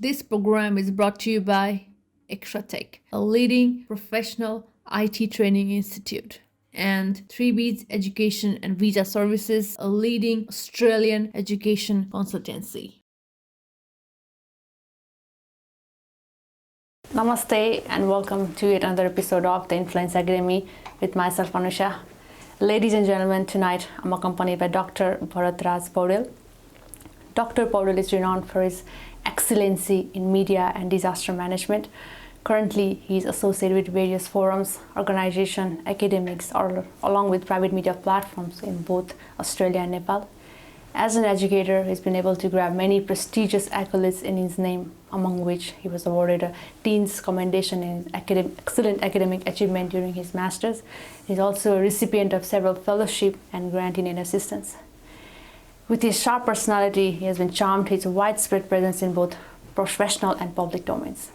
This program is brought to you by ExtraTech, a leading professional IT training institute, and 3B's Education and Visa Services, a leading Australian education consultancy. Namaste and welcome to yet another episode of the Influence Academy with myself, Anusha. Ladies and gentlemen, tonight I'm accompanied by Dr. Bharat Raj Poudel. Dr. Poudel is renowned for his excellency in media and disaster management. Currently, he is associated with various forums, organizations, academics, along with private media platforms in both Australia and Nepal. As an educator, he's been able to grab many prestigious accolades in his name, among which he was awarded a Dean's Commendation in excellent academic achievement during his master's. He's also a recipient of several fellowship and grant in assistance. With his sharp personality, he has been charmed his widespread presence in both professional and public domains.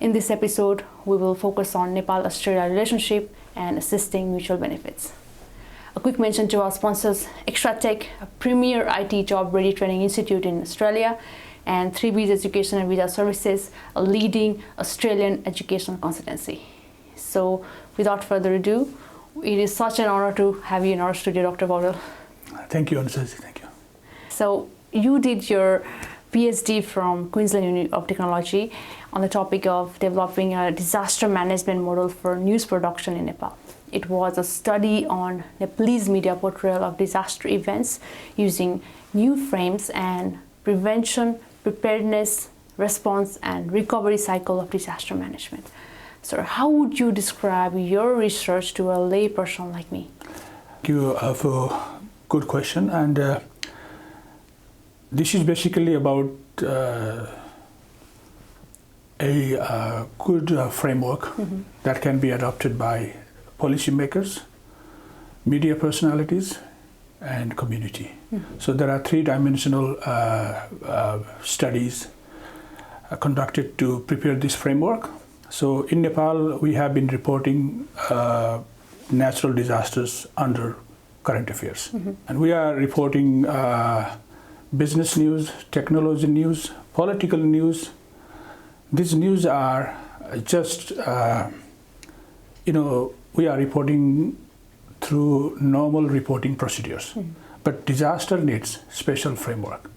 In this episode, we will focus on Nepal-Australia relationship and assisting mutual benefits. A quick mention to our sponsors, ExtraTech, a premier IT job-ready training institute in Australia, and 3B's Education and Visa Services, a leading Australian educational consultancy. So, without further ado, it is such an honor to have you in our studio, Dr. Poudel. Thank you, Anusha. Thank you. So, you did your PhD from Queensland University of Technology on the topic of developing a disaster management model for news production in Nepal. It was a study on Nepalese media portrayal of disaster events using new frames and prevention, preparedness, response, and recovery cycle of disaster management. So, how would you describe your research to a layperson like me? Thank you for a good question. And this is basically about a good framework that can be adopted by policymakers, media personalities, and community. So there are three-dimensional studies conducted to prepare this framework. So in Nepal, we have been reporting natural disasters under current affairs. And we are reporting business news, technology news, political news. These news are just, we are reporting through normal reporting procedures. But disaster needs special framework.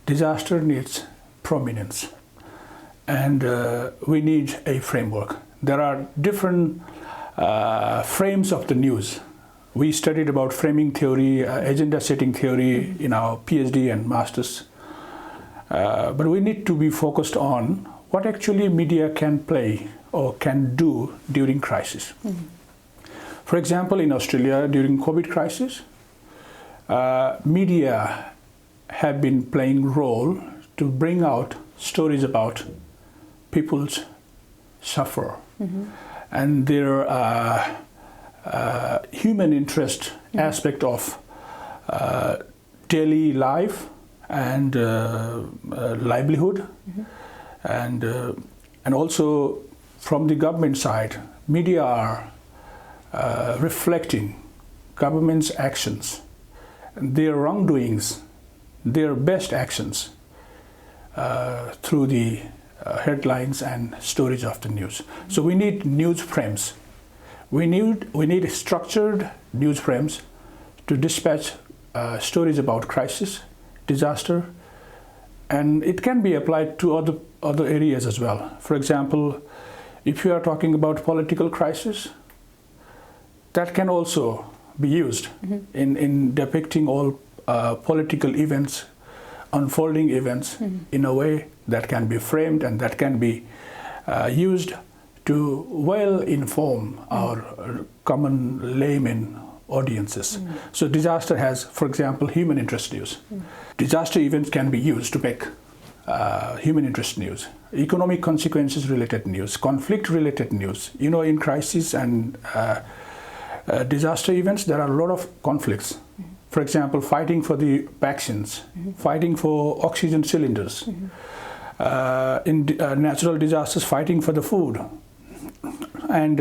Disaster needs prominence. And we need a framework. There are different frames of the news. We studied about framing theory, agenda setting theory in our PhD and master's. But we need to be focused on what actually media can play or can do during crisis. For example, in Australia, during COVID crisis, media have been playing role to bring out stories about people's suffer and their human interest aspect of daily life and livelihood, and also from the government side, media are reflecting government's actions, their wrongdoings, their best actions through the headlines and stories of the news. So we need news frames. We need structured news frames to dispatch stories about crisis, disaster, and it can be applied to other areas as well. For example, if you are talking about political crisis, that can also be used in depicting all political events, unfolding events in a way that can be framed and that can be used to well inform our common layman audiences. So disaster has, for example, human interest news. Disaster events can be used to make human interest news, economic consequences related news, conflict related news. In crisis and disaster events, there are a lot of conflicts. For example, fighting for the vaccines, fighting for oxygen cylinders, in natural disasters, fighting for the food. And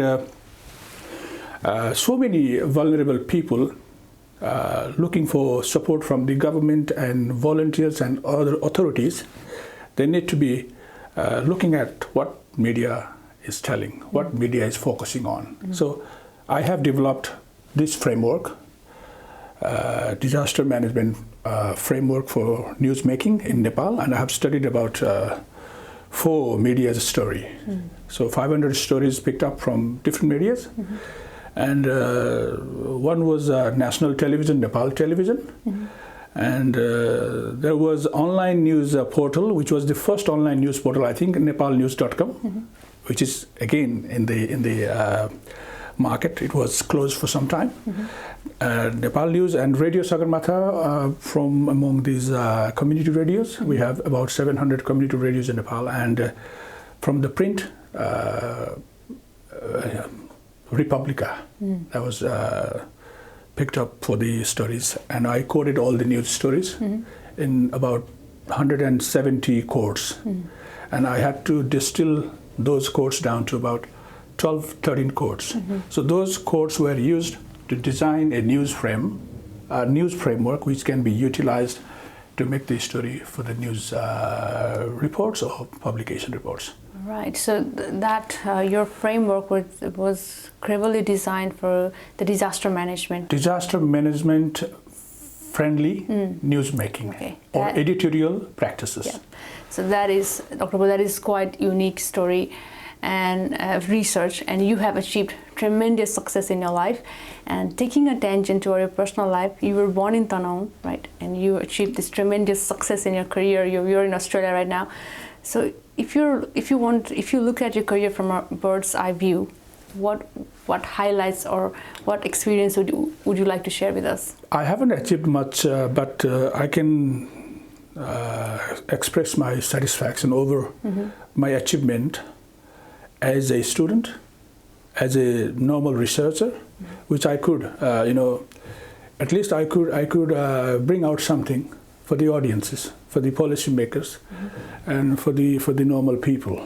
so many vulnerable people looking for support from the government and volunteers and other authorities they need to be looking at what media is telling, what media is focusing on. So I have developed this framework, disaster management framework for news making in Nepal, and I have studied about 4 media's story. So 500 stories picked up from different medias, and one was national television, Nepal television, and there was online news portal, which was the first online news portal, I think, nepalnews.com, which is again in the market. It was closed for some time. Nepal News and Radio Sagarmatha from among these community radios. We have about 700 community radios in Nepal, and from the print, Republica, that was picked up for the stories, and I coded all the news stories in about 170 codes, and I had to distill those codes down to about 12-13 codes. So those codes were used to design a news framework which can be utilized to make the story for the news reports or publication reports. Right. So that your framework was cleverly designed for the disaster management. Disaster management friendly news making or editorial practices. Yeah. So that is, Dr. Poudel, that is quite unique story and research, and you have achieved tremendous success in your life. And taking a tangent to your personal life, you were born in Tanong, right? And you achieved this tremendous success in your career. You're in Australia right now. So if you look at your career from a bird's eye view, what highlights or what experience would you like to share with us? I haven't achieved much, but I can express my satisfaction over my achievement as a student, as a normal researcher, which I could, at least I could bring out something for the audiences, for the policymakers, and for the normal people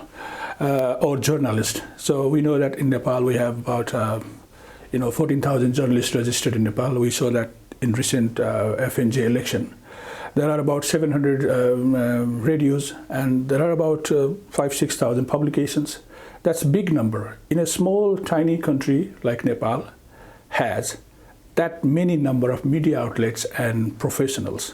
or journalists. So we know that in Nepal we have about 14,000 journalists registered in Nepal. We saw that in recent FeNCAA election. There are about 700 radios, and there are about 5,000-6,000 publications. That's a big number. In a small, tiny country like Nepal has that many number of media outlets and professionals.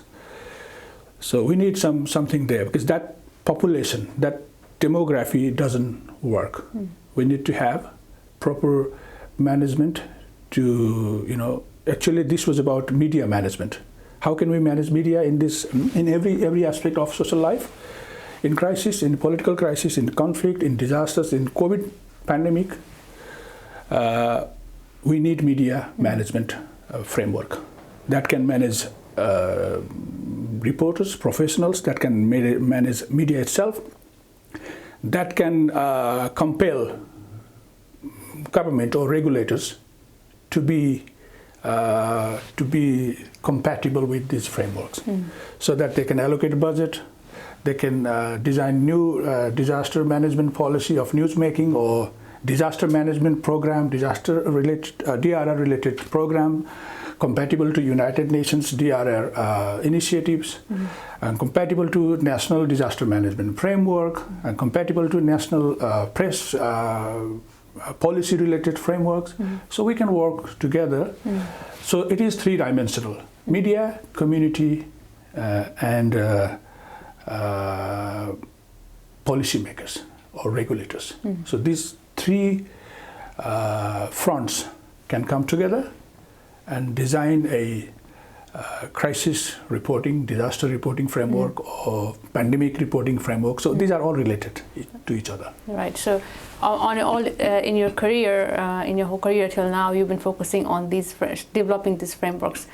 So we need something there, because that population, that demography doesn't work. We need to have proper management to, actually this was about media management. How can we manage media in every aspect of social life? In crisis, in political crisis, in conflict, in disasters, in COVID pandemic, we need media management framework that can manage reporters, professionals, that can manage media itself, that can compel government or regulators to be compatible with these frameworks, so that they can allocate a budget, they can design new disaster management policy of newsmaking or disaster management program, disaster-related, DRR-related program, compatible to United Nations DRR initiatives, and compatible to National Disaster Management Framework, and compatible to national press policy-related frameworks. So we can work together. So it is three-dimensional: media, community, and policymakers or regulators. So these three fronts can come together and design a crisis reporting, disaster reporting framework, or pandemic reporting framework. So these are all related to each other. Right. So in your career, in your whole career till now, you've been focusing on developing these frameworks.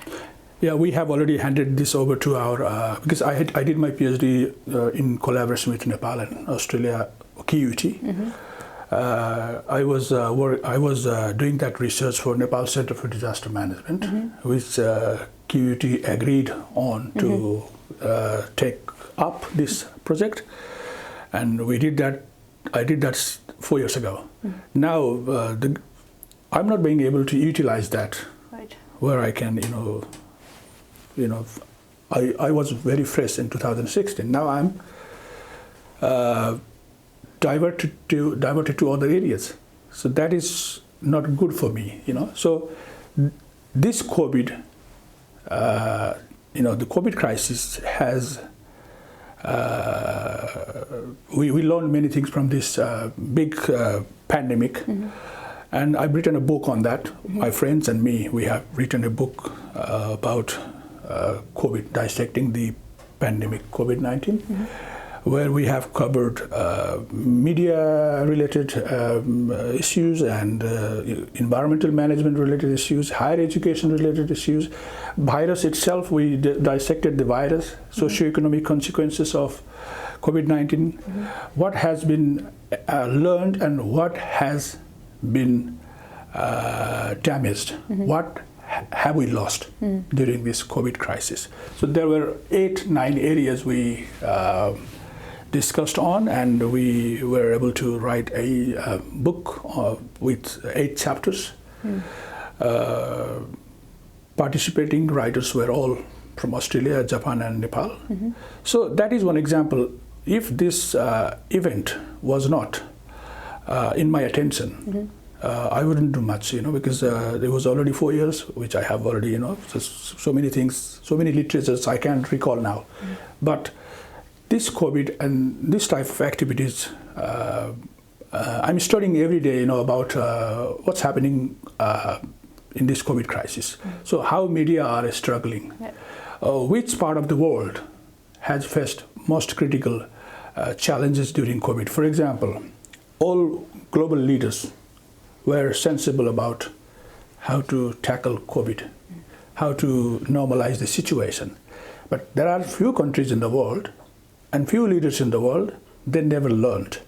Yeah, we have already handed this over to our, because I did my PhD in collaboration with Nepal and Australia, QUT. I was doing that research for Nepal Centre for Disaster Management, which QUT agreed on to take up this project, and we did that. I did that 4 years ago. Now I'm not being able to utilize that, where I can, I was very fresh in 2016. Now I'm diverted to other areas. So that is not good for me, So this COVID, the COVID crisis has. We learned many things from this big pandemic, and I've written a book on that. My friends and me, we have written a book about COVID, dissecting the pandemic COVID-19, where we have covered media-related issues and environmental management-related issues, higher education-related issues. Virus itself, we dissected the virus, socioeconomic consequences of COVID-19, what has been learned and what has been damaged, what have we lost during this COVID crisis. So there were 8-9 areas we discussed on, and we were able to write a book with 8 chapters. Participating writers were all from Australia, Japan and Nepal. So that is one example. If this event was not in my attention, I wouldn't do much, because it was already 4 years, which I have already, so many things, so many literatures I can't recall now. But this COVID and this type of activities, I'm studying every day, about what's happening in this COVID crisis. So how media are struggling, which part of the world has faced most critical challenges during COVID. For example, all global leaders were sensible about how to tackle COVID, how to normalize the situation. But there are few countries in the world and few leaders in the world, they never learned.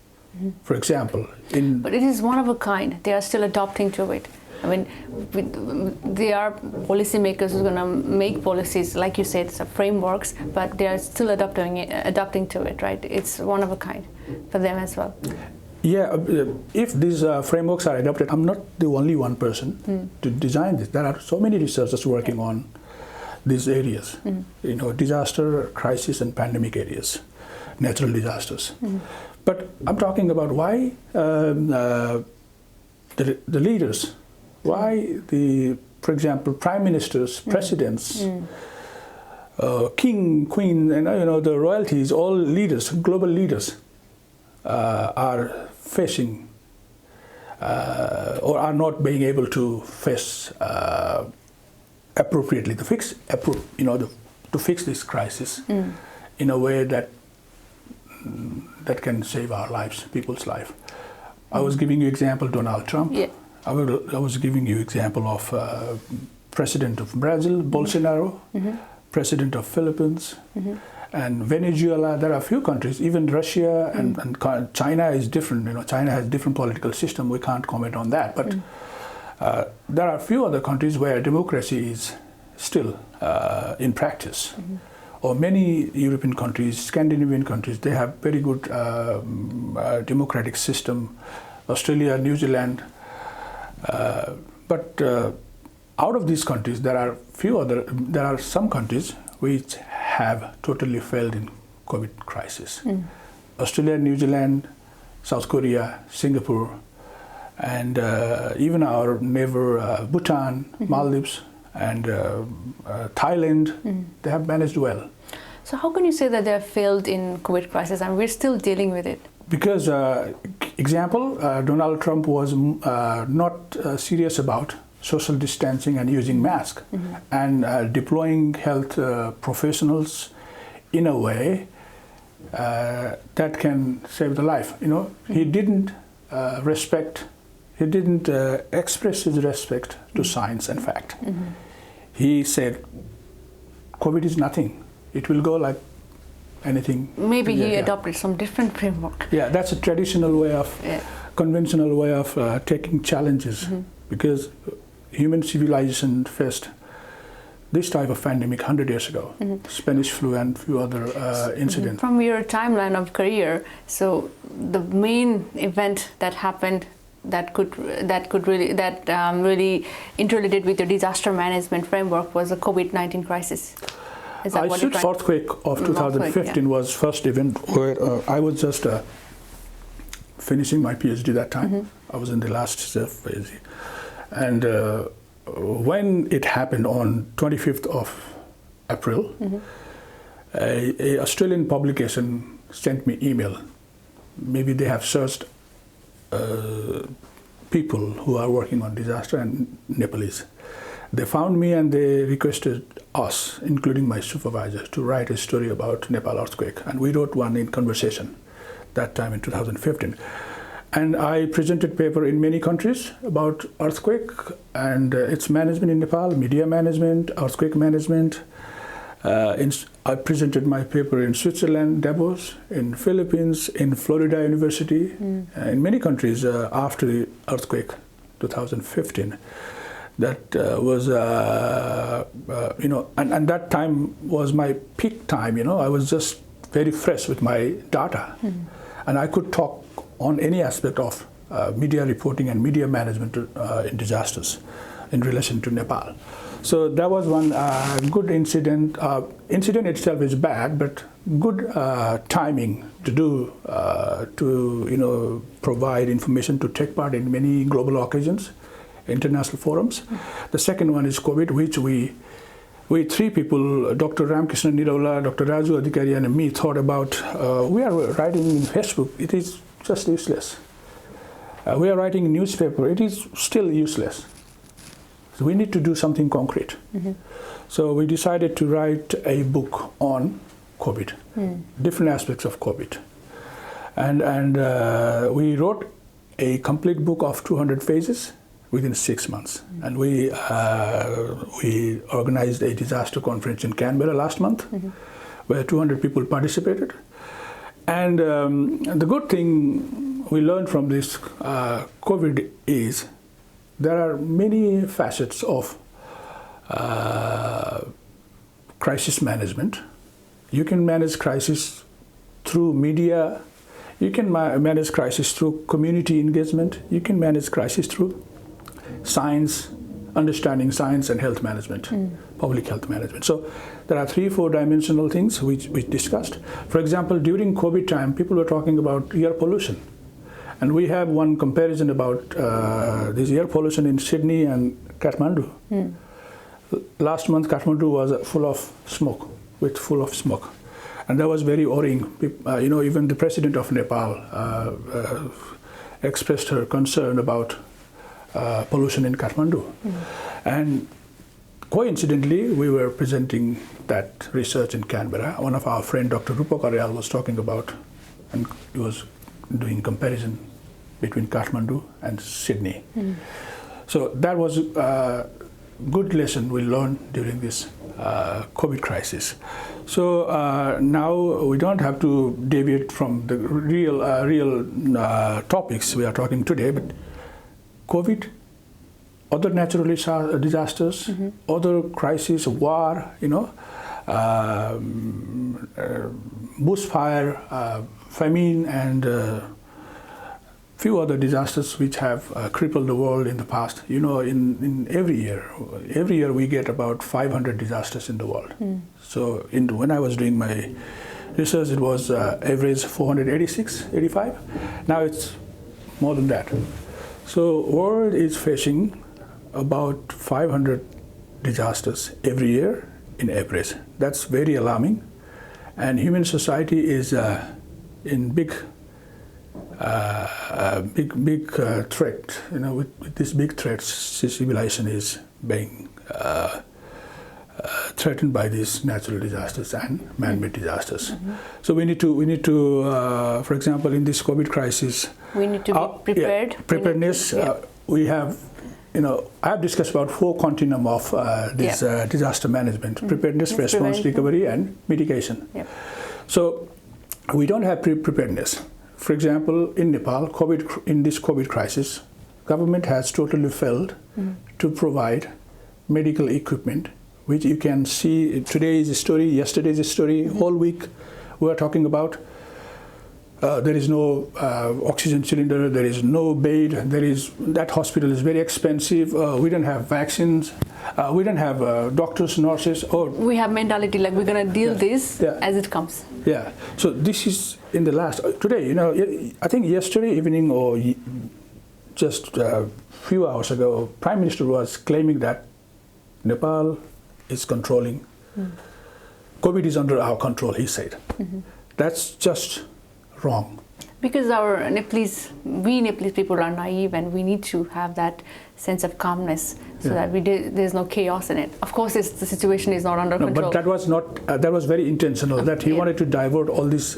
For example, But it is one of a kind. They are still adopting to it. I mean, they are policymakers who are going to make policies, like you said, frameworks, but they are still adapting to it, right? It's one of a kind for them as well. Yeah, if these frameworks are adopted, I'm not the only one person to design this. There are so many researchers working on these areas, disaster, crisis and pandemic areas, natural disasters. But I'm talking about why the leaders, why for example, prime ministers, presidents, king, queen, and the royalties, all leaders, global leaders, are facing or are not being able to face appropriately to fix this crisis in a way that can save our lives, people's life. I was giving you example Donald Trump. Yeah. I was giving you example of President of Brazil, Bolsonaro, President of Philippines, and Venezuela. There are a few countries, even Russia and China is different. China has different political system. We can't comment on that. But there are a few other countries where democracy is still in practice. Or many European countries, Scandinavian countries, they have very good democratic system. Australia, New Zealand. But out of these countries, there are some countries which have totally failed in COVID crisis. Australia, New Zealand, South Korea, Singapore, and even our neighbor Bhutan, Maldives, and Thailand, they have managed well. So how can you say that they have failed in COVID crisis and we're still dealing with it? Because, example, Donald Trump was not serious about social distancing and using masks and deploying health professionals in a way that can save the life. He didn't express his respect to science and fact. He said, COVID is nothing. It will go like anything. Maybe he adopted some different framework. Yeah, that's a traditional way of, conventional way of taking challenges, because human civilization faced this type of pandemic 100 years ago, Spanish flu and few other incidents. From your timeline of career, so the main event that happened that really interrelated with your disaster management framework was the COVID-19 crisis. Is that what you're trying? earthquake of 2015 was first event where I was just finishing my PhD that time. I was in the last phase. And when it happened on 25th of April, a Australian publication sent me email. Maybe they have searched people who are working on disaster and Nepalese. They found me and they requested us, including my supervisor, to write a story about Nepal earthquake. And we wrote one in conversation that time in 2015. And I presented paper in many countries about earthquake and its management in Nepal, media management, earthquake management. I presented my paper in Switzerland, Davos, in Philippines, in Florida University, in many countries after the earthquake, 2015. That was, and that time was my peak time, I was just very fresh with my data. And I could talk on any aspect of media reporting and media management in disasters in relation to Nepal. So that was one good incident. Incident itself is bad, but good timing to do, provide information, to take part in many global occasions, international forums. The second one is COVID, which we three people, Dr. Ramkrishna Niraula, Dr. Raju Adhikari, and me thought about. We are writing in Facebook, it is just useless. We are writing in newspaper, it is still useless. So we need to do something concrete. So we decided to write a book on COVID, different aspects of COVID. And we wrote a complete book of 200 pages within 6 months. And we organized a disaster conference in Canberra last month, where 200 people participated. And the good thing we learned from this COVID is there are many facets of crisis management. You can manage crisis through media. You can manage crisis through community engagement. You can manage crisis through science, understanding science and health management, public health management. So there are 3-4 dimensional things which we discussed. For example, during COVID time, people were talking about air pollution. And we have one comparison about this air pollution in Sydney and Kathmandu. Last month, Kathmandu was full of smoke. And that was very worrying. Even the president of Nepal expressed her concern about pollution in Kathmandu. And coincidentally, we were presenting that research in Canberra. One of our friend, Dr. Rupa Karyal, was talking about, and he was doing comparison between Kathmandu and Sydney. So that was a good lesson we learned during this COVID crisis. So now we don't have to deviate from the real topics we are talking today, but COVID, other natural disasters, other crises, war, bushfire, famine, and few other disasters which have crippled the world in the past. In every year we get about 500 disasters in the world. So when I was doing my research, it was average 486, 85. Now it's more than that. So world is facing about 500 disasters every year in average. That's very alarming, and human society is in big threat. With this big threat, civilization is being threatened by these natural disasters and man-made disasters. So we need to, for example, in this COVID crisis, we need to be prepared. Preparedness. We have, I have discussed about 4 continuum of this disaster management: preparedness, response, recovery, and mitigation. So we don't have preparedness. For example, in Nepal, in this COVID crisis, government has totally failed to provide medical equipment, which you can see. Today is a story, yesterday is a story, whole week we are talking about There is no oxygen cylinder, there is no bed, that hospital is very expensive, we don't have vaccines, we don't have doctors, nurses. Or we have mentality like we're going to deal this as it comes. Yeah, so this is in the last, today, I think yesterday evening or just a few hours ago, Prime Minister was claiming that Nepal is controlling, COVID is under our control, he said. That's just wrong. Because our Nepalese people are naive, and we need to have that sense of calmness so that there's no chaos in it. Of course, the situation is not under control. But that was not. That was very intentional. That he wanted to divert all this,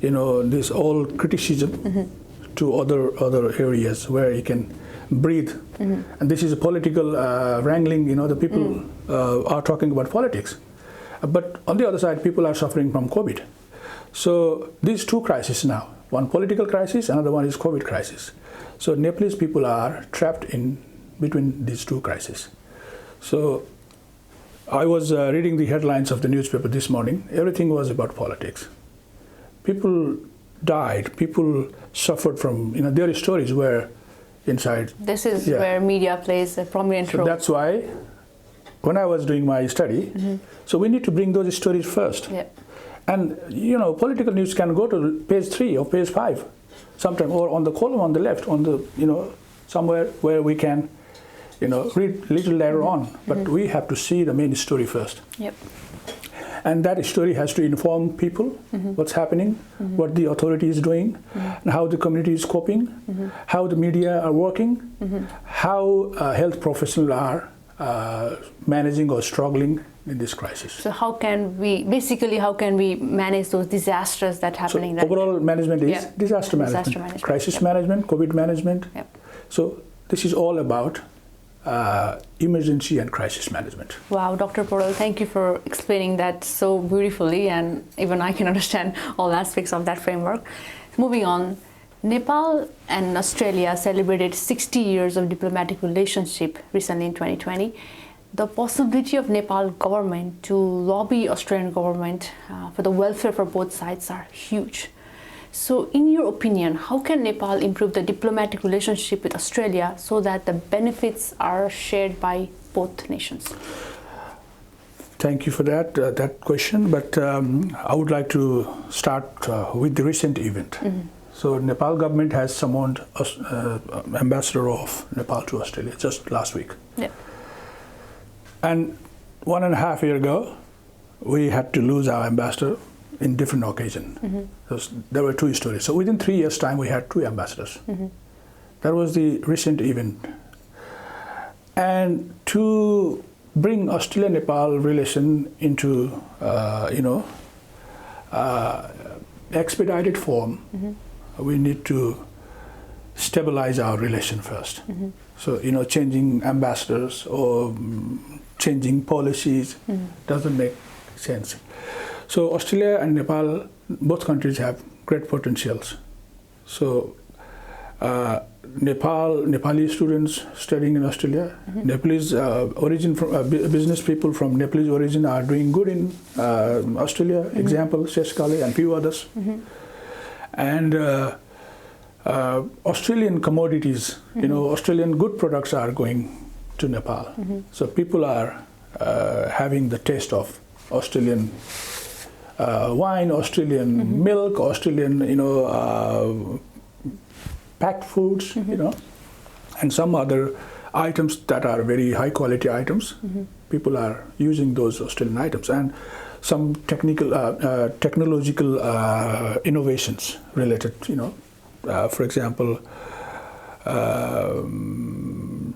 this all criticism to other areas where he can breathe. And this is a political wrangling. The people are talking about politics, but on the other side, people are suffering from COVID. So these two crises now, one political crisis, another one is COVID crisis. So Nepalese people are trapped in between these two crises. So I was reading the headlines of the newspaper this morning. Everything was about politics. People died, people suffered from, their stories were inside. This is where media plays a prominent role. That's why when I was doing my study, so we need to bring those stories first. Yeah. And, political news can go to page 3 or page 5 sometime, or on the column on the left, on the, somewhere where we can, read little later on. But we have to see the main story first. Yep. And that story has to inform people what's happening, what the authority is doing, and how the community is coping, how the media are working, how health professionals are managing or struggling in this crisis. So how can we manage those disasters that are happening? So overall management is disaster management, crisis management, COVID management. Yep. So this is all about emergency and crisis management. Wow, Dr. Poudel, thank you for explaining that so beautifully, and even I can understand all aspects of that framework. Moving on, Nepal and Australia celebrated 60 years of diplomatic relationship recently in 2020. The possibility of Nepal government to lobby Australian government for the welfare for both sides are huge. So in your opinion, how can Nepal improve the diplomatic relationship with Australia so that the benefits are shared by both nations? Thank you for that question, but I would like to start with the recent event. So Nepal government has summoned ambassador of Nepal to Australia just last week. Yeah. And 1.5 years ago, we had to lose our ambassador in different occasions. There were 2 stories. So within 3 years' time, we had 2 ambassadors. That was the recent event. And to bring Australia-Nepal relation into, expedited form, we need to stabilize our relation first. So, changing ambassadors or changing policies doesn't make sense. So Australia and Nepal, both countries have great potentials. So Nepali students studying in Australia, Nepalese origin from business people from Nepalese origin are doing good in Australia. Example, FeNCAA and few others. And Australian commodities, Australian good products are going to Nepal. So people are having the taste of Australian wine, Australian milk, Australian, packed foods, and some other items that are very high quality items. People are using those Australian items, and some technological innovations related, for example,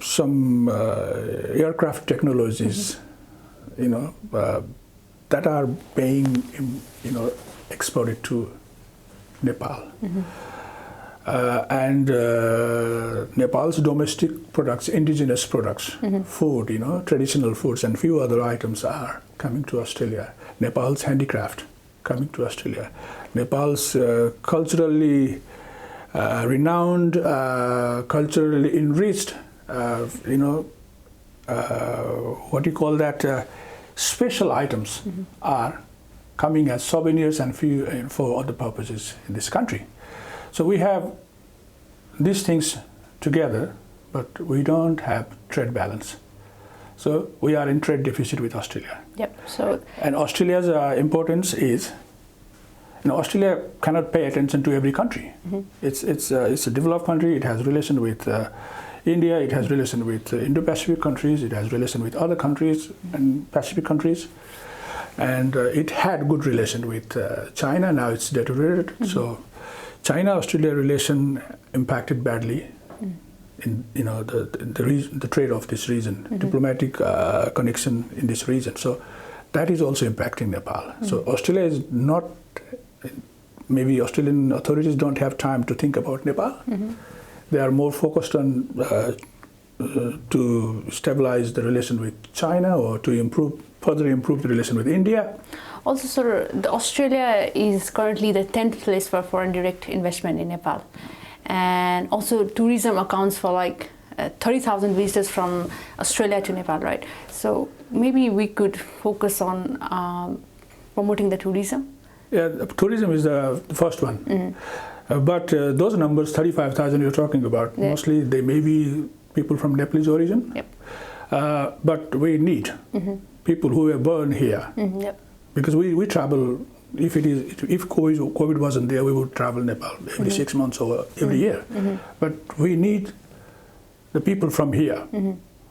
some aircraft technologies, that are being, exported to Nepal. And Nepal's domestic products, indigenous products, food, traditional foods, and few other items are coming to Australia. Nepal's handicraft coming to Australia. Nepal's culturally renowned, culturally enriched, what do you call that? Special items are coming as souvenirs and for other purposes in this country. So we have these things together, but we don't have trade balance. So we are in trade deficit with Australia. Yep. And Australia's importance is, Australia cannot pay attention to every country. It's a developed country. It has relation with India. It has relation with Indo-Pacific countries. It has relation with other countries and Pacific countries. And it had good relation with China. Now it's deteriorated. So China-Australia relation impacted badly in the trade of this region, diplomatic connection in this region. So that is also impacting Nepal. So Australia is not, maybe Australian authorities don't have time to think about Nepal. They are more focused on to stabilize the relation with China or to further improve the relation with India. Also, sir, Australia is currently the 10th place for foreign direct investment in Nepal. And also tourism accounts for like 30,000 visitors from Australia to Nepal, right? So maybe we could focus on promoting the tourism. Yeah, tourism is the first one. But those numbers, 35,000 you're talking about, mostly they may be people from Nepalese origin. Yep. But we need people who were born here. Yep. Because we travel, if COVID wasn't there, we would travel Nepal every 6 months or every year. But we need the people from here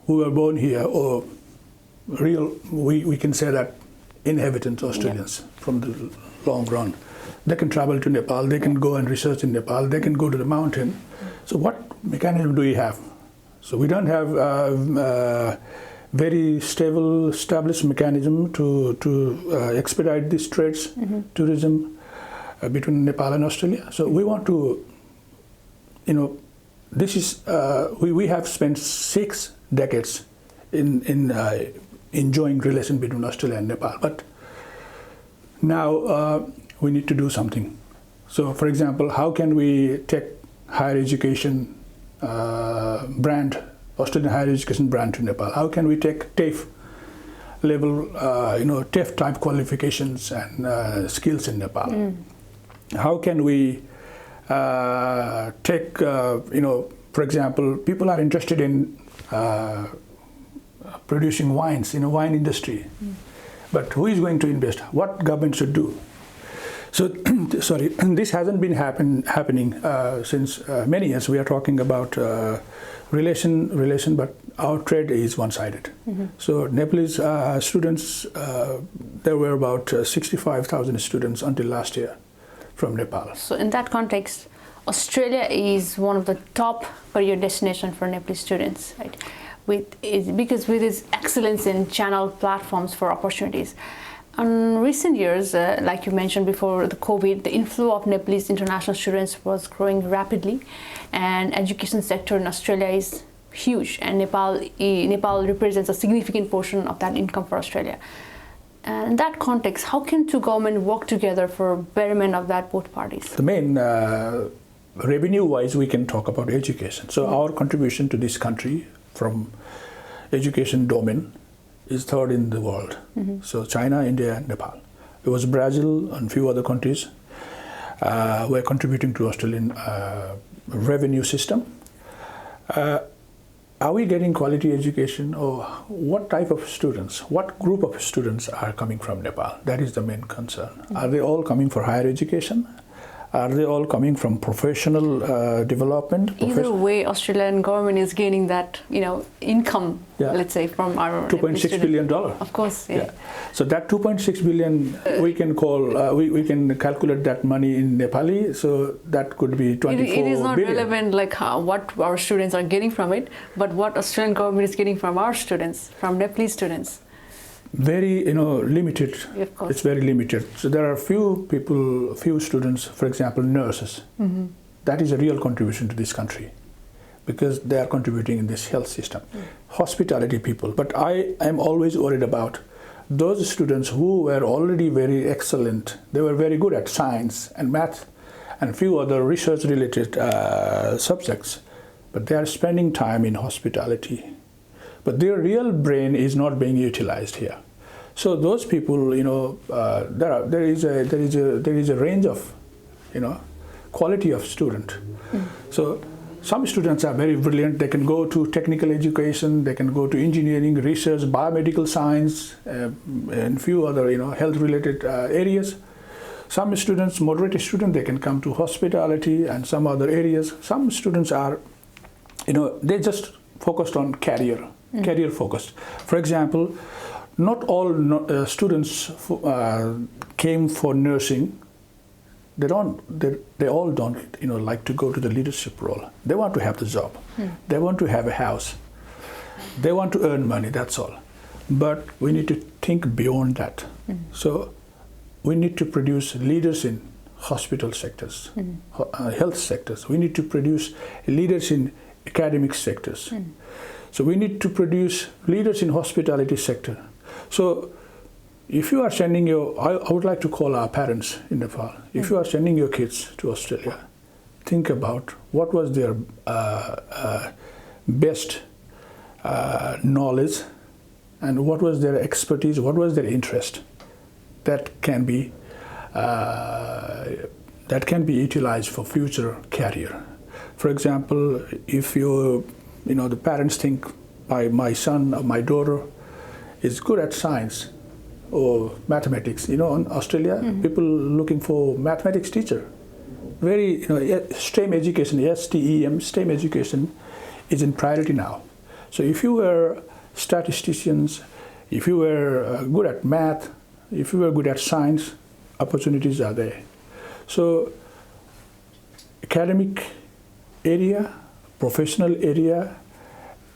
who were born here, or we can say that inhabitants, Australians from the long run. They can travel to Nepal, they can go and research in Nepal, they can go to the mountain. So what mechanism do we have? So we don't have very stable, established mechanism to expedite these trades, tourism between Nepal and Australia. So we want to, this is, we have spent 6 decades in enjoying relation between Australia and Nepal, but now we need to do something. So for example, how can we take higher education brand, Australian higher education brand to Nepal? How can we take TAFE level, TAFE type qualifications and skills in Nepal? How can we take, for example, people are interested in producing wines, wine industry. But who is going to invest? What government should do? So, sorry, this hasn't been happening since many years. We are talking about relation, but our trade is one-sided. So Nepalese students, there were about 65,000 students until last year from Nepal. So in that context, Australia is one of the top career destinations for Nepalese students, right? Because with its excellence in channel platforms for opportunities. In recent years, like you mentioned before the COVID, the inflow of Nepalese international students was growing rapidly, and education sector in Australia is huge, and Nepal represents a significant portion of that income for Australia. And in that context, how can two governments work together for betterment of that both parties? The main revenue-wise, we can talk about education. So our contribution to this country from education domain is third in the world. So China, India, and Nepal. It was Brazil and few other countries were contributing to Australian revenue system. Are we getting quality education, or what type of students, what group of students are coming from Nepal? That is the main concern. Are they all coming for higher education? Are they all coming from professional development? Either way, Australian government is gaining that, income, let's say, from our $2.6 billion. Of course, yeah. So that 2.6 billion, we can call, we can calculate that money in Nepali. So that could be 24 billion. It is not relevant like what our students are getting from it, but what Australian government is getting from our students, from Nepalese students. Very, limited. Of course. It's very limited. So there are few students, for example, nurses. That is a real contribution to this country, because they are contributing in this health system. Hospitality people. But I am always worried about those students who were already very excellent. They were very good at science and math and few other research-related subjects, but they are spending time in hospitality. But their real brain is not being utilized here. So those people, there is a range of, quality of student. So some students are very brilliant. They can go to technical education, they can go to engineering, research, biomedical science, and few other, health-related areas. Some students, moderate students, they can come to hospitality and some other areas. Some students are, they just focused on career focused. For example, not all students came for nursing. They all don't, like to go to the leadership role. They want to have the job. They want to have a house. They want to earn money, that's all. But we need to think beyond that. So we need to produce leaders in hospital sectors, health sectors. We need to produce leaders in academic sectors. So we need to produce leaders in hospitality sector. So if you are sending I would like to call our parents in Nepal, if you are sending your kids to Australia, think about what was their best knowledge and what was their expertise, what was their interest that can be utilized for future career. For example, if the parents think my son or my daughter is good at science or mathematics, in Australia, people looking for mathematics teacher. Very, STEM education, STEM, STEM education is in priority now. So if you were statisticians, if you were good at math, if you were good at science, opportunities are there. So academic area, professional area,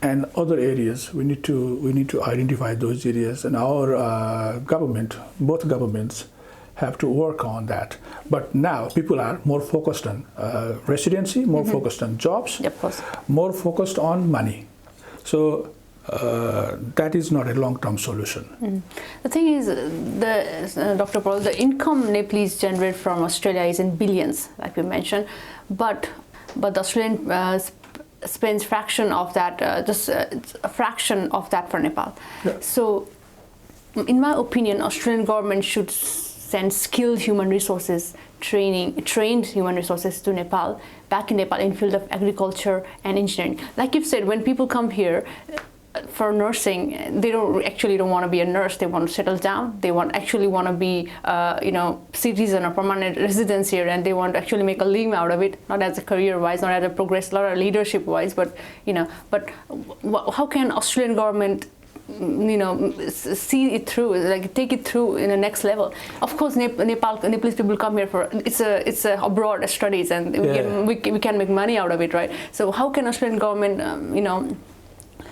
and other areas, we need to identify those areas, and our both governments have to work on that. But now people are more focused on residency, more focused on jobs, more focused on money. So that is not a long-term solution. The thing is, Dr. Poudel, the income Nepalese generate from Australia is in billions, like we mentioned, but the Australian spends fraction of that, just a fraction of that for Nepal. Yeah. So, in my opinion, Australian government should send skilled human resources, trained human resources to Nepal, back in Nepal, in field of agriculture and engineering. Like you've said, when people come here for nursing, they don't want to be a nurse. They want to settle down. They want to be citizen or permanent residents here, and they want to actually make a living out of it, not as a career wise, not as a progress or leadership wise, but how can Australian government see it through, like take it through in the next level? Of course, Nepalese people come here for it's a abroad studies, and we can make money out of it, right? So how can Australian government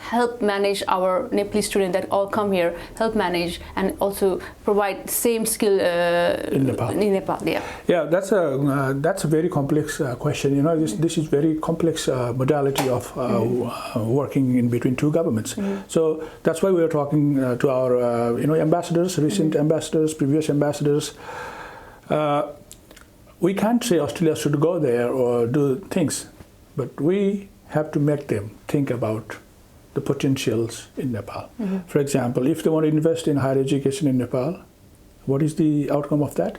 help manage our Nepalese students that all come here, help manage and also provide same skill in Nepal? Yeah, that's a very complex question. This is very complex modality of working in between two governments. So that's why we are talking to our ambassadors, recent ambassadors, previous ambassadors. We can't say Australia should go there or do things, but we have to make them think about the potentials in Nepal. For example, if they want to invest in higher education in Nepal, what is the outcome of that?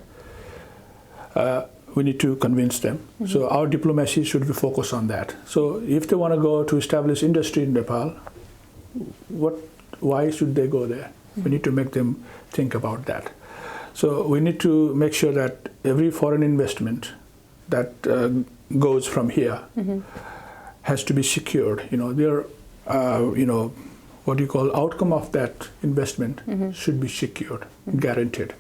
We need to convince them. So our diplomacy should be focused on that. So if they want to go to establish industry in Nepal, why should they go there? We need to make them think about that. So we need to make sure that every foreign investment that goes from here has to be secured. Outcome of that investment should be secured, guaranteed.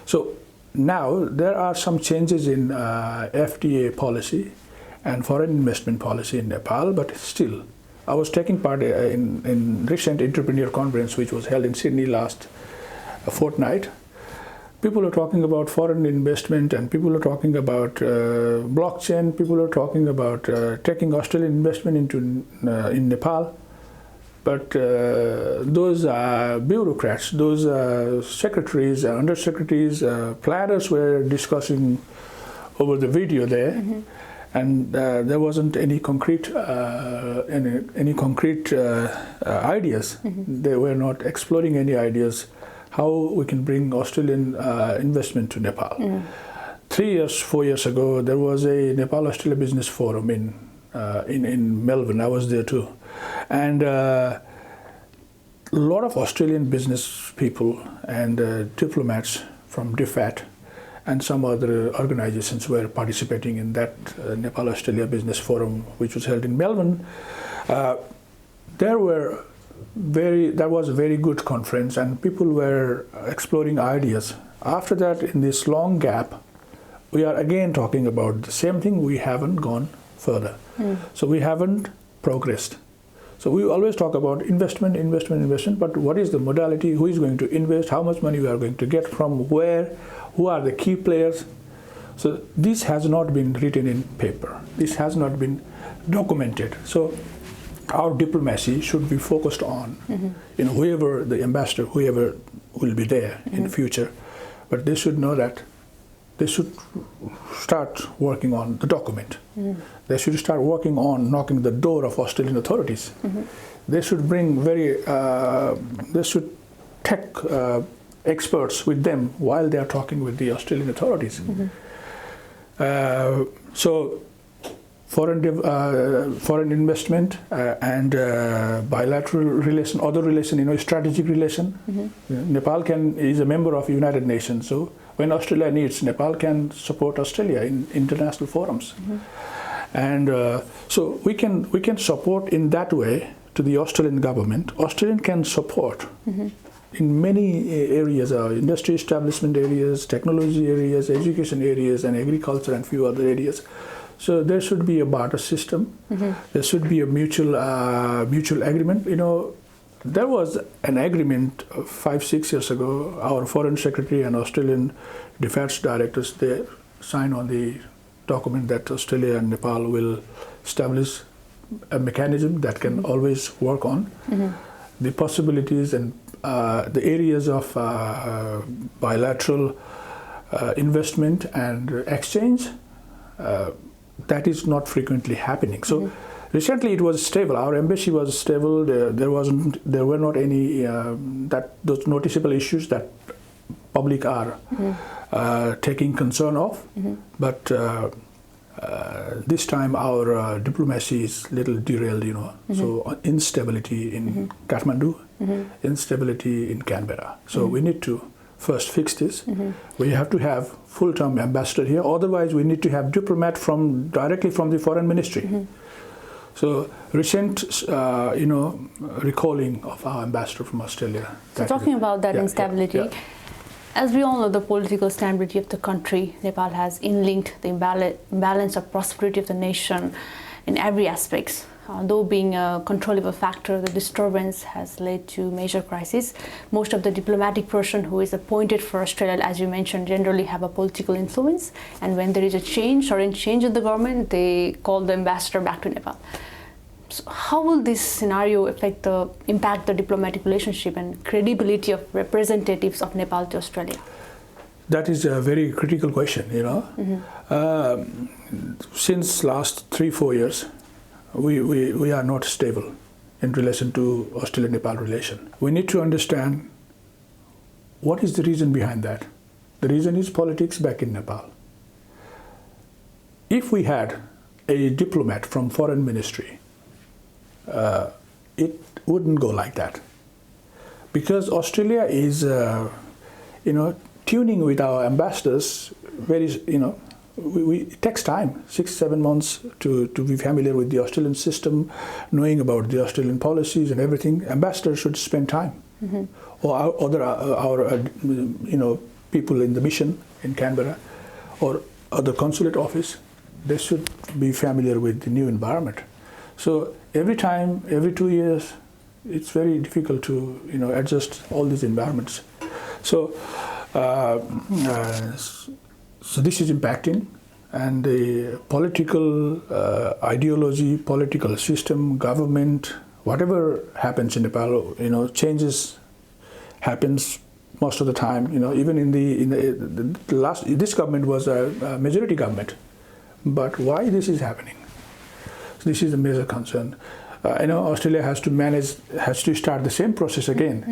So now there are some changes in FTA policy and foreign investment policy in Nepal, but still, I was taking part in recent entrepreneur conference which was held in Sydney last fortnight. People are talking about foreign investment, and people are talking about blockchain. People are talking about taking Australian investment in Nepal. But those bureaucrats, those secretaries, undersecretaries, planners were discussing over the video there, and there wasn't any concrete ideas. They were not exploring any ideas how we can bring Australian investment to Nepal. 3 years, 4 years ago, there was a Nepal-Australia Business Forum in Melbourne. I was there too. And a lot of Australian business people and diplomats from DFAT and some other organizations were participating in that Nepal-Australia Business Forum, which was held in Melbourne. That was a very good conference, and people were exploring ideas. After that, in this long gap, we are again talking about the same thing. We haven't gone further. So we haven't progressed. So we always talk about investment, but what is the modality? Who is going to invest? How much money we are going to get from where? Who are the key players? So this has not been written in paper. This has not been documented. So our diplomacy should be focused on, whoever the ambassador, whoever will be there in the future, but they should know that they should start working on the document. They should start working on knocking the door of Australian authorities. They should bring they should take experts with them while they are talking with the Australian authorities. So foreign investment and bilateral relation, other relation, strategic relation. Nepal is a member of United Nations, so when Australia needs, Nepal can support Australia in international forums. And so we can support in that way to the Australian government. Australian can support in many areas, industry establishment areas, technology areas, education areas, and agriculture and few other areas. So there should be a barter system. There should be a mutual agreement. There was an agreement 5-6 years ago. Our Foreign Secretary and Australian Defence Directors, they signed on the document that Australia and Nepal will establish a mechanism that can always work on the possibilities and the areas of bilateral investment and exchange. That is not frequently happening. So recently it was stable. Our embassy was stable. There were not any those noticeable issues that public are taking concern of. But this time our diplomacy is little derailed. So instability in Kathmandu, instability in Canberra. So we need to first fix this. We have to have full-term ambassador here. Otherwise, we need to have diplomat directly from the foreign ministry. So recent, recalling of our ambassador from Australia. So talking about that instability, as we all know, the political stability of the country, Nepal has linked the imbalance of prosperity of the nation in every aspect. Though being a controllable factor, the disturbance has led to major crises. Most of the diplomatic person who is appointed for Australia, as you mentioned, generally have a political influence. And when there is a sudden change in the government, they call the ambassador back to Nepal. So how will this scenario impact the diplomatic relationship and credibility of representatives of Nepal to Australia? That is a very critical question, Since last 3-4 years, we are not stable in relation to Australia-Nepal relation. We need to understand what is the reason behind that. The reason is politics back in Nepal. If we had a diplomat from foreign ministry, it wouldn't go like that. Because Australia is, tuning with our ambassadors it takes time, 6-7 months to be familiar with the Australian system, knowing about the Australian policies and everything. Ambassadors should spend time. Or our people in the mission in Canberra or other consulate office, they should be familiar with the new environment. So every 2 years, it's very difficult to adjust all these environments. So this is impacting, and the political ideology, political system, government, whatever happens in Nepal, changes happens most of the time. Even in the last, this government was a majority government, but why this is happening? So this is a major concern. Australia has to start the same process again,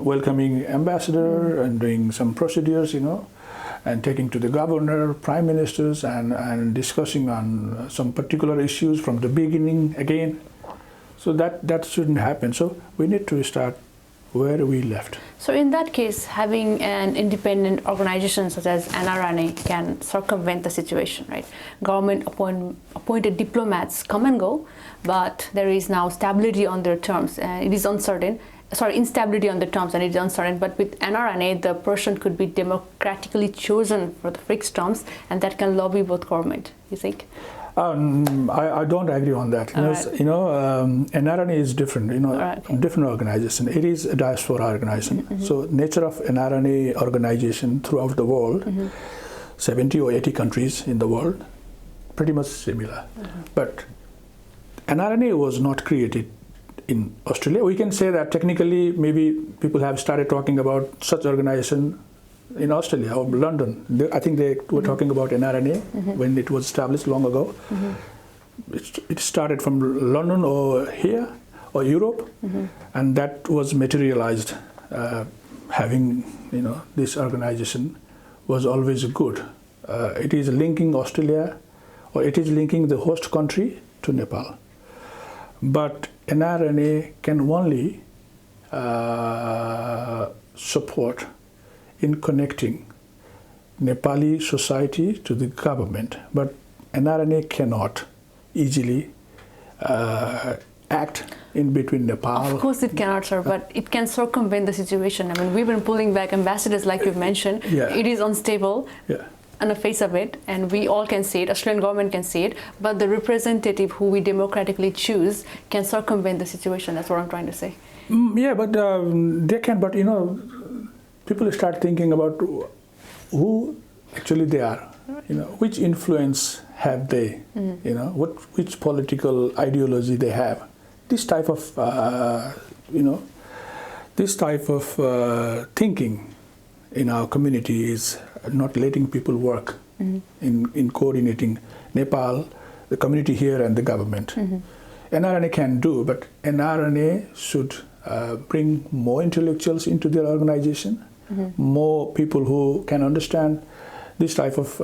welcoming ambassador and doing some procedures, and taking to the governor, prime ministers, and discussing on some particular issues from the beginning again. So that shouldn't happen. So we need to start where we left. So in that case, having an independent organization such as NRNA can circumvent the situation, right? Government appointed diplomats come and go, but there is now stability on their terms, and it is uncertain. Instability on the terms, and it is uncertain. But with NRNA, the person could be democratically chosen for the fixed terms, and that can lobby both government. You think? I don't agree on that. NRNA is different. Different organization. It is a diaspora organization. So nature of NRNA organization throughout the world, 70 or 80 countries in the world, pretty much similar. But NRNA was not created in Australia. We can say that technically, maybe people have started talking about such organization in Australia or London. I think they were talking about NRNA when it was established long ago. It started from London or here or Europe, and that was materialized. Having this organization was always good. It is linking Australia, or it is linking the host country to Nepal. But NRNA can only support in connecting Nepali society to the government, but NRNA cannot easily act in between Nepal. Of course it cannot, sir, but it can circumvent the situation. I mean, we've been pulling back ambassadors, like you've mentioned. It is unstable on the face of it, and we all can see it, Australian government can see it, but the representative who we democratically choose can circumvent the situation. That's what I'm trying to say. But they can, but people start thinking about who actually they are, which influence have they, which political ideology they have. This type of, thinking in our community is not letting people work in coordinating Nepal, the community here, and the government. NRNA can do, but NRNA should bring more intellectuals into their organization. More people who can understand this type of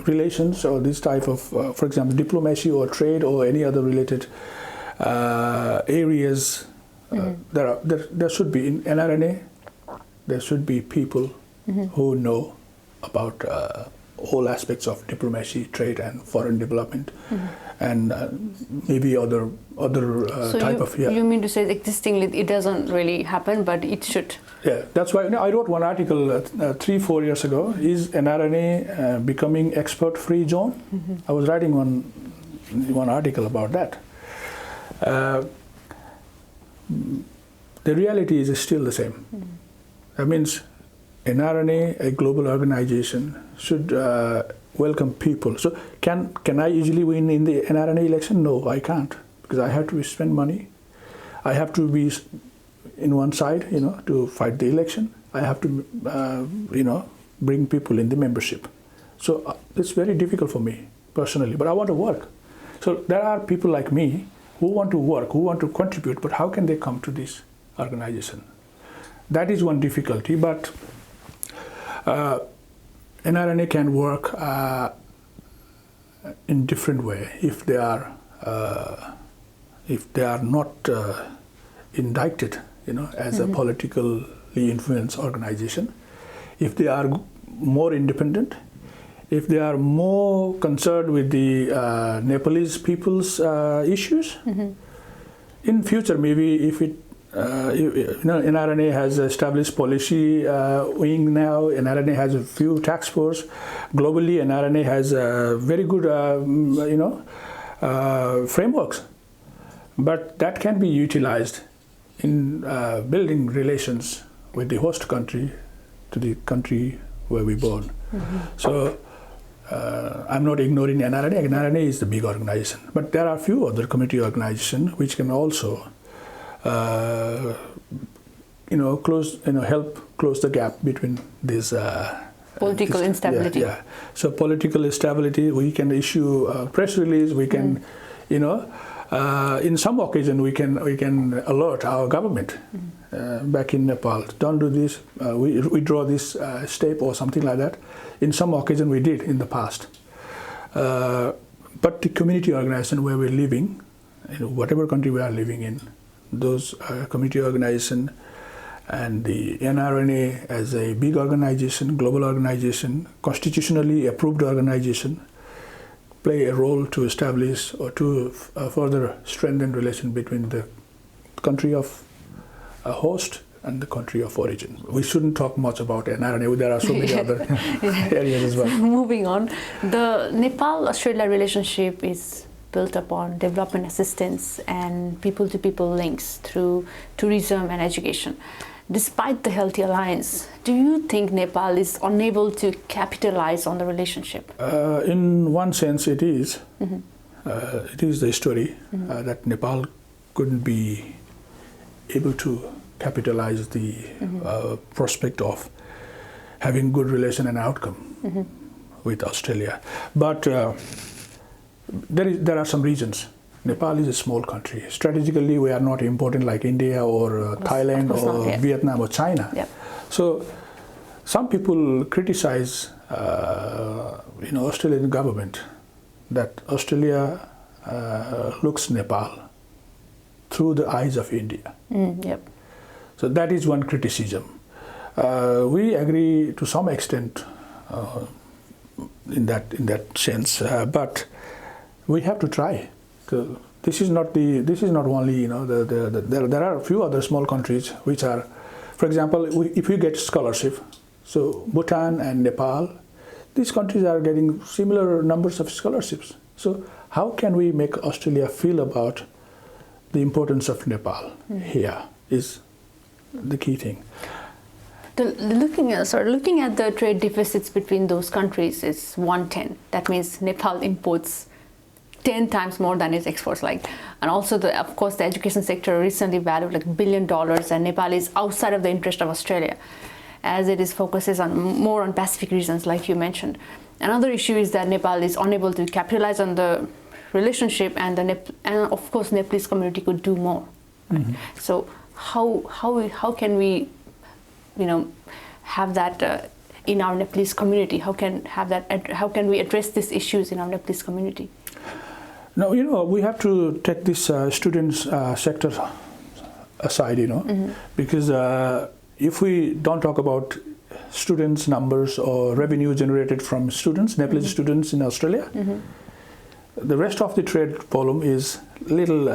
relations, or this type of, for example, diplomacy or trade or any other related areas. There should be in NRNA. There should be people who know about all aspects of diplomacy, trade, and foreign development, and maybe other type of. You mean to say existingly it doesn't really happen, but it should? Yeah, that's why I wrote one article 3-4 years ago. Is NRNA becoming export-free zone? I was writing one article about that. The reality is still the same. That means NRNA, a global organization, should welcome people. So can I easily win in the NRNA election? No, I can't, because I have to spend money. I have to be in one side, to fight the election. I have to, bring people in the membership. So it's very difficult for me personally, but I want to work. So there are people like me who want to work, who want to contribute, but how can they come to this organization? That is one difficulty, but NRNA can work in different way if they are not indicted, as a politically influenced organization. If they are more independent, if they are more concerned with the Nepalese people's issues, in future maybe if it NRNA has established policy wing now. NRNA has a few task force. Globally, NRNA has very good, frameworks. But that can be utilized in building relations with the host country to the country where we born. So I'm not ignoring NRNA. NRNA is the big organization, but there are few other community organizations which can also help close the gap between this political instability. So political instability, we can issue a press release, we can you know, in some occasion we can alert our government back in Nepal. Don't do this. We draw this step or something like that. In some occasion we did in the past. But the community organization where we're living, whatever country we are living in, those community organization and the NRNA as a big organization, global organization, constitutionally approved organization, play a role to establish or to further strengthen relation between the country of host and the country of origin. We shouldn't talk much about NRNA. There are so many other areas as well. Moving on, the Nepal-Australia relationship is built upon development assistance and people-to-people links through tourism and education. Despite the healthy alliance, do you think Nepal is unable to capitalize on the relationship? In one sense, it is. It is the story that Nepal couldn't be able to capitalize the prospect of having good relation and outcome with Australia. But there are some reasons. Nepal is a small country. Strategically, we are not important like India or Thailand or Vietnam or China. Yep. So some people criticize Australian government that Australia looks Nepal through the eyes of India. Yep. So that is one criticism. We agree to some extent in that sense, but we have to try. This is not only there are a few other small countries which are, for example, if we get scholarship, so Bhutan and Nepal, these countries are getting similar numbers of scholarships. So how can we make Australia feel about the importance of Nepal here is the key thing. Looking at the trade deficits between those countries is 110. That means Nepal imports 10 times more than its exports. And also, of course, the education sector recently valued $1 billion, and Nepal is outside of the interest of Australia, as it focuses more on Pacific regions, like you mentioned. Another issue is that Nepal is unable to capitalize on the relationship, and of course, Nepalese community could do more. Right? So, how can we, have that in our Nepalese community? How can we address these issues in our Nepalese community? No, we have to take this students sector aside, because if we don't talk about students' numbers or revenue generated from students, Nepalese students in Australia, the rest of the trade volume is little,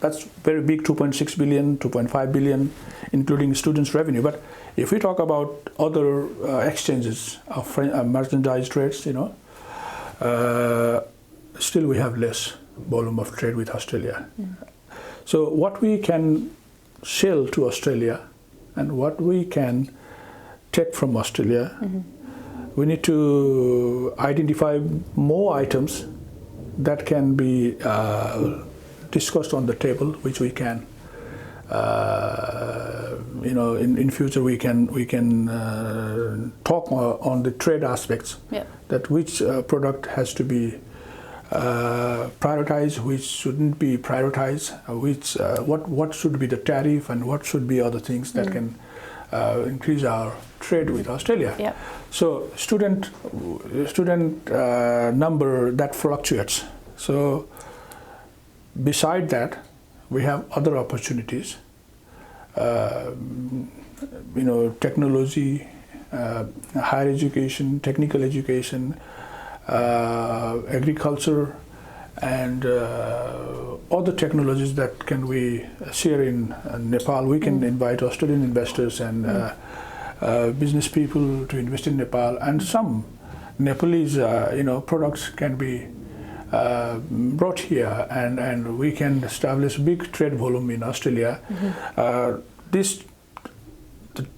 that's very big, 2.6 billion, 2.5 billion, including students' revenue. But if we talk about other exchanges of merchandise trades, still we have less volume of trade with Australia. So what we can sell to Australia and what we can take from Australia, we need to identify more items that can be discussed on the table, which we can, in future we can talk on the trade aspects, that which product has to be prioritized, which shouldn't be prioritized, what should be the tariff and what should be other things that can increase our trade with Australia. So student number that fluctuates. So beside that, we have other opportunities. Technology, higher education, technical education, agriculture, and other technologies that can we share in Nepal. We can invite Australian investors and business people to invest in Nepal, and some Nepalese products can be brought here, and we can establish big trade volume in Australia.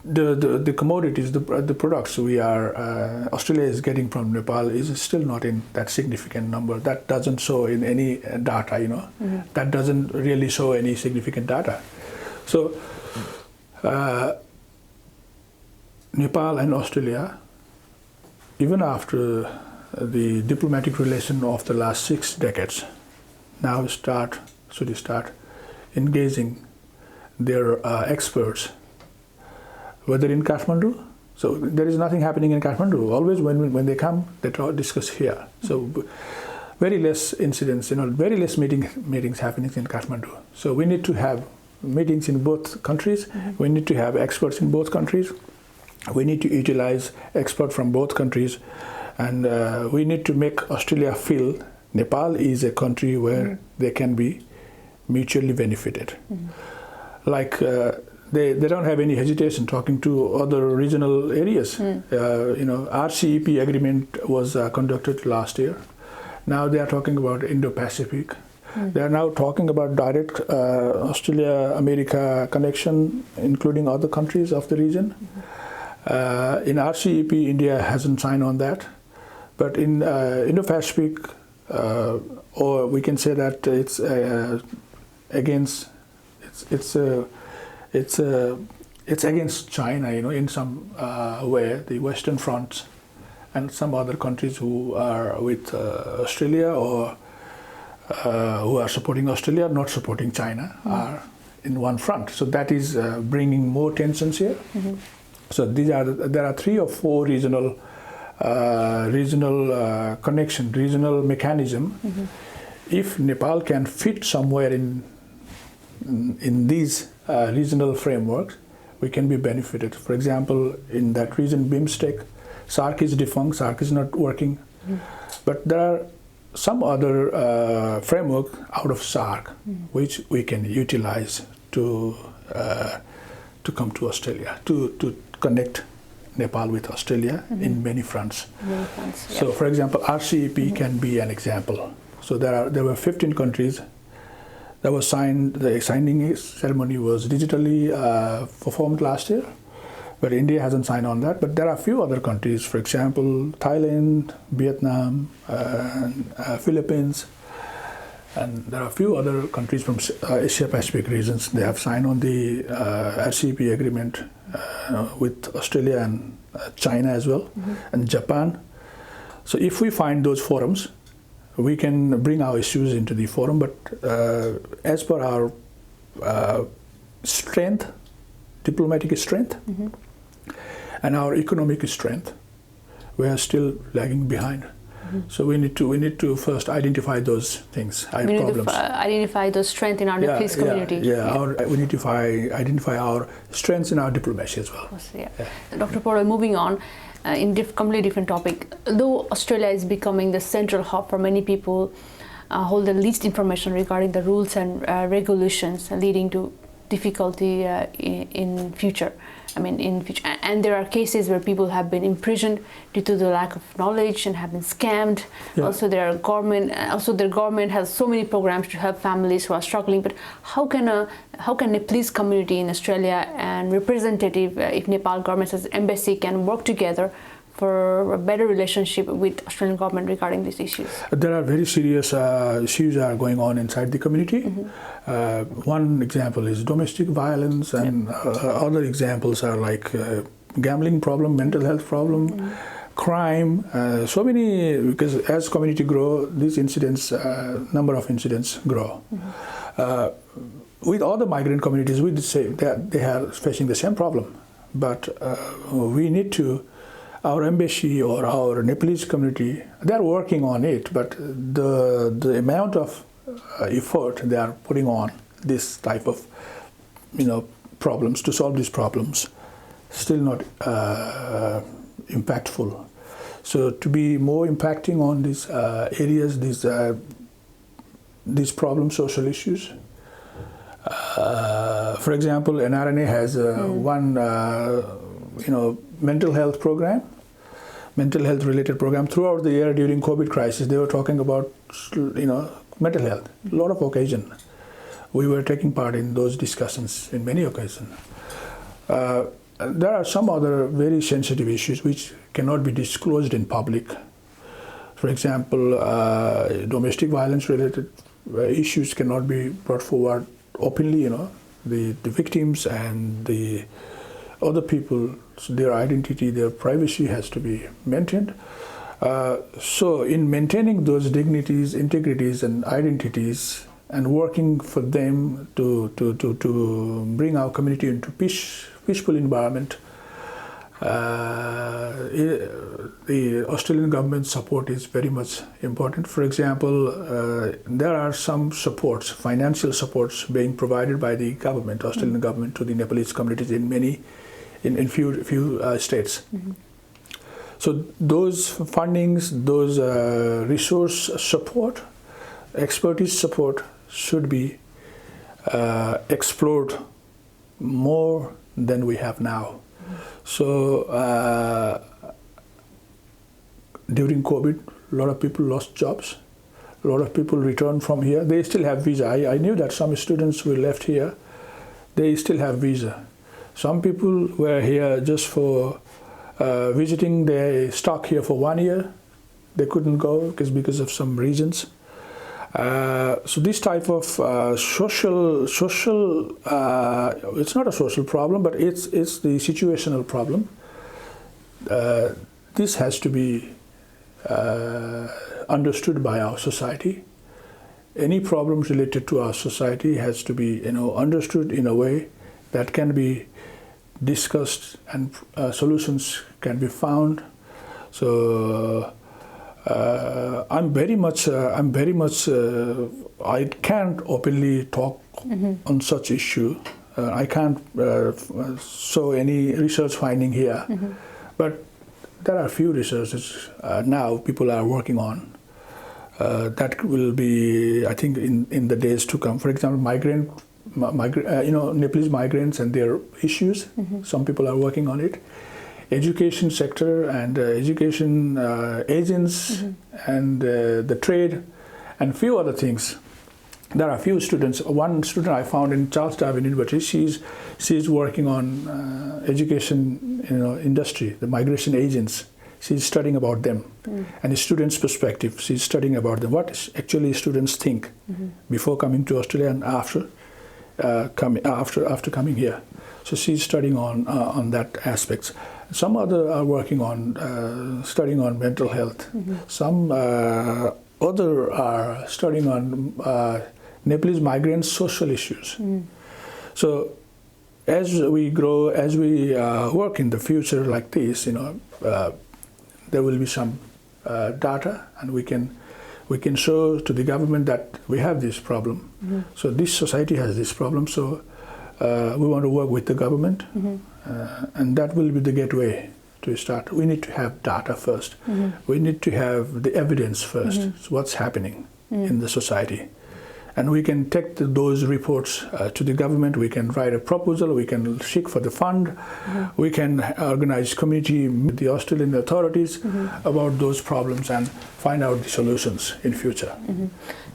The commodities, the products Australia is getting from Nepal is still not in that significant number. That doesn't show in any data, That doesn't really show any significant data. So Nepal and Australia, even after the diplomatic relation of the last 6 decades, now should start engaging their experts, whether in Kathmandu. So there is nothing happening in Kathmandu. Always when they come, they discuss here. So very less incidents, very less meetings happening in Kathmandu. So we need to have meetings in both countries. We need to have experts in both countries. We need to utilize experts from both countries, and we need to make Australia feel Nepal is a country where they can be mutually benefited. Like they don't have any hesitation talking to other regional areas. RCEP agreement was conducted last year. Now they are talking about Indo-Pacific. They are now talking about direct Australia-America connection, including other countries of the region. In RCEP, India hasn't signed on that, but in Indo-Pacific, or we can say that it's against China, in some way, the Western Front and some other countries who are with Australia or who are supporting Australia, not supporting China, are in one front. So that is bringing more tensions here. So there are 3 or 4 regional connection, regional mechanism. If Nepal can fit somewhere in these regional frameworks, we can be benefited. For example, in that region, BIMSTEC, SAARC is defunct, SAARC is not working, but there are some other framework out of SAARC which we can utilize to come to Australia, to connect Nepal with Australia in many fronts. So, for example, RCEP can be an example. So there were 15 countries that was signed. The signing ceremony was digitally performed last year, but India hasn't signed on that. But there are a few other countries, for example, Thailand, Vietnam, Philippines, and there are a few other countries from Asia Pacific regions. They have signed on the RCEP agreement with Australia and China as well, and Japan. So if we find those forums, we can bring our issues into the forum, but as per our strength, diplomatic strength, and our economic strength, we are still lagging behind. So we need to first identify those things, we need problems. to identify the strength in our Nepalese community. We need to identify our strengths in our diplomacy as well. Dr. Poudel, moving on, in completely different topic. Though Australia is becoming the central hub for many people, hold the least information regarding the rules and regulations, leading to difficulty in future. And there are cases where people have been imprisoned due to the lack of knowledge and have been scammed. Also, their government has so many programs to help families who are struggling. But how can Nepalese community in Australia and representative, if Nepal government as embassy, can work together for a better relationship with Australian government regarding these issues? There are very serious issues that are going on inside the community. One example is domestic violence, and other examples are like gambling problem, mental health problem, crime. So many, because as community grow, these incidents, number of incidents grow. With other migrant communities, we say that they are facing the same problem, but we need to. Our embassy or our Nepalese community, they are working on it, but the amount of effort they are putting on this type of problems to solve these problems still not impactful. So to be more impacting on these areas, these problem social issues. For example, NRNA has one mental health program, mental health related program. Throughout the year during COVID crisis, they were talking about mental health. A lot of occasion, we were taking part in those discussions in many occasions. There are some other very sensitive issues which cannot be disclosed in public. For example, domestic violence related issues cannot be brought forward openly. The victims and the other people, their identity, their privacy has to be maintained. So in maintaining those dignities, integrities, and identities, and working for them to bring our community into peaceful environment, the Australian government support is very much important. For example, there are some supports, financial supports being provided by the government, Australian government, to the Nepalese communities in few states. So those fundings, those resource support, expertise support should be explored more than we have now. So during COVID, a lot of people lost jobs. A lot of people returned from here. They still have visa. I knew that some students who left here, they still have visa. Some people were here just for visiting. They stuck here for 1 year. They couldn't go because of some reasons. So this type of social it's not a social problem, but it's the situational problem. This has to be understood by our society. Any problems related to our society has to be understood in a way that can be discussed and solutions can be found. So I'm very much I can't openly talk on such issue. I can't show any research finding here, but there are few researches now people are working on that will be, I think, in the days to come. For example, Nepalese migrants and their issues. Some people are working on it. Education sector and education agents and the trade and few other things. There are few students. One student I found in Charles Darwin University, she's working on education industry, the migration agents. She's studying about them and the students' perspective. She's studying about them. What actually students think before coming to Australia and after coming here. So she's studying on that aspects. Some other are working on studying on mental health. Some other are studying on Nepalese migrants' social issues. So as we grow, as we work in the future like this, there will be some data, and we can show to the government that we have this problem. So this society has this problem. So we want to work with the government, and that will be the gateway to start. We need to have data first. We need to have the evidence first. So what's happening in the society. And we can take those reports to the government. We can write a proposal. We can seek for the fund. We can organize committee with the Australian authorities about those problems and find out the solutions in future.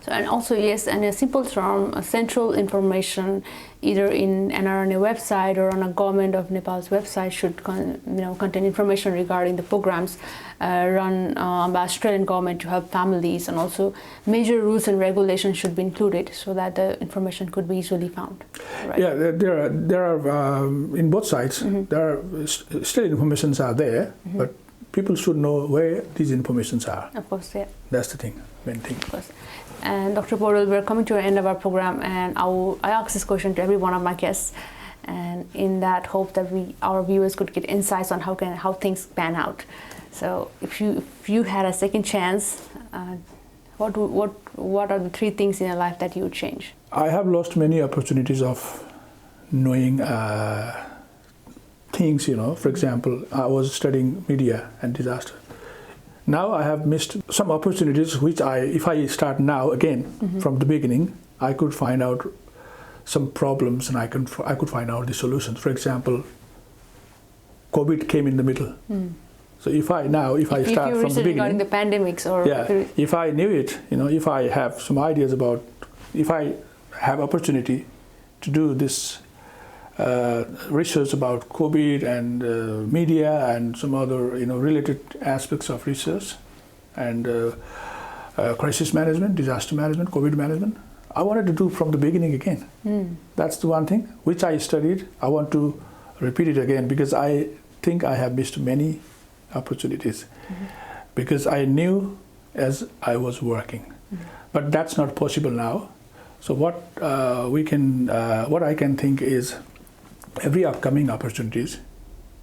So, and also, yes, and a simple term, central information, either in NRNA website or on a government of Nepal's website, should contain information regarding the programs run by Australian government to help families, and also major rules and regulations should be included so that the information could be easily found. Right? Yeah, there are in both sides. There are still informations are there, but people should know where these informations are. Of course, yeah. That's the thing, main thing. Of course. And Dr. Poudel, we're coming to the end of our program, and I ask this question to every one of my guests, and in that hope that our viewers could get insights on how things pan out. So, if you had a second chance, what are the 3 things in your life that you would change? I have lost many opportunities of knowing things. For example, I was studying media and disaster. Now I have missed some opportunities which if I start now again from the beginning, I could find out some problems and I could find out the solutions. For example, COVID came in the middle. So if I start from the beginning, regarding the pandemics, or if I knew it, if I have some ideas about, if I have opportunity to do this research about COVID and media and some other related aspects of research and crisis management, disaster management, COVID management, I wanted to do from the beginning again. That's the one thing which I studied. I want to repeat it again because I think I have missed many opportunities. because I knew as I was working. But that's not possible now. So what I can think is every upcoming opportunities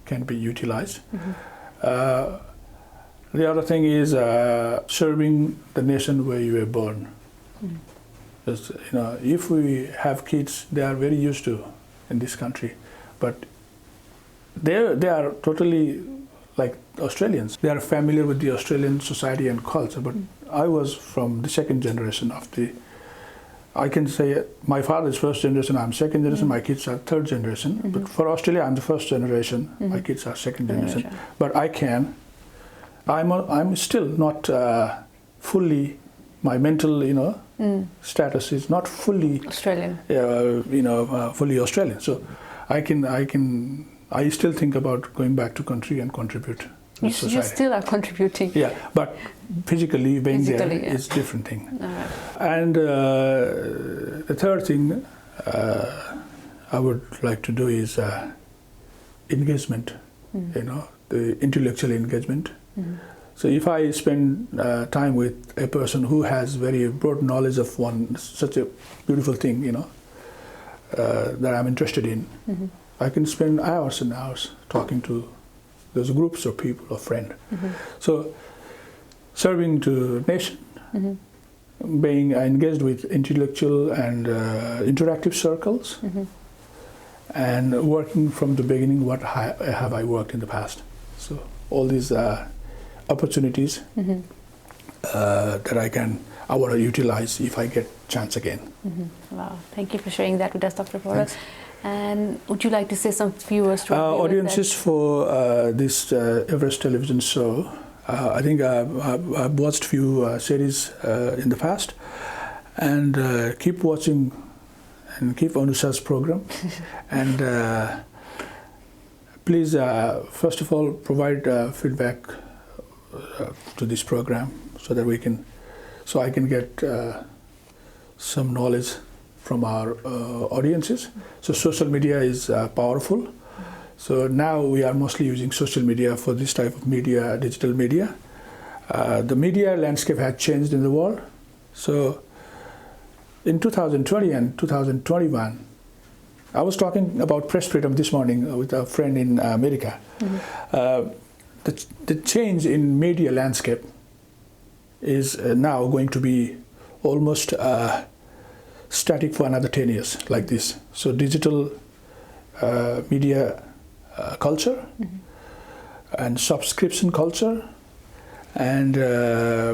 can be utilized. The other thing is serving the nation where you were born. Because, if we have kids, they are very used to in this country, but they are totally like Australians. They are familiar with the Australian society and culture, but I was from the second generation of I can say my father is first generation, I'm second generation, my kids are third generation. But for Australia, I'm the first generation, my kids are second generation. But I'm still not fully, my mental, status is not fully Australian. Fully Australian. So I still think about going back to country and contribute to You society. still are contributing. Yeah, but physically being there is different thing. And the third thing I would like to do is engagement, the intellectual engagement. So if I spend time with a person who has very broad knowledge of such a beautiful thing, that I'm interested in, I can spend hours and hours talking to those groups of people or friends. So serving to nation, being engaged with intellectual and interactive circles, and working from the beginning, what have I worked in the past. So all these opportunities that I want to utilize if I get chance again. Wow, thank you for sharing that with us, Dr. Poudel. And would you like to say some few words to our audiences for this Everest television show? I think I've watched few series in the past, and keep watching and keep Anusha's program. And please, first of all, provide feedback to this program so that I can get some knowledge from our audiences. So social media is powerful. So now we are mostly using social media for this type of media, digital media. The media landscape has changed in the world. So in 2020 and 2021, I was talking about press freedom this morning with a friend in America. The change in media landscape is now going to be almost static for another 10 years like this. So digital media culture and subscription culture and the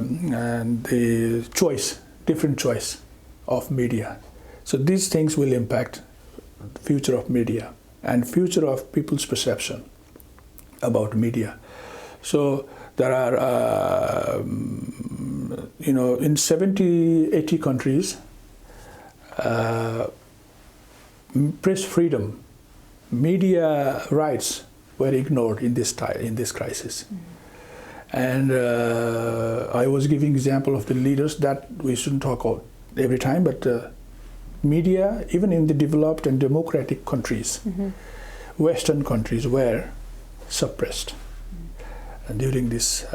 different choice of media. So these things will impact the future of media and future of people's perception about media. So there are, in 70, 80 countries, press freedom, media rights were ignored in this crisis. And I was giving example of the leaders that we shouldn't talk about every time, but media, even in the developed and democratic countries, Western countries, were suppressed during this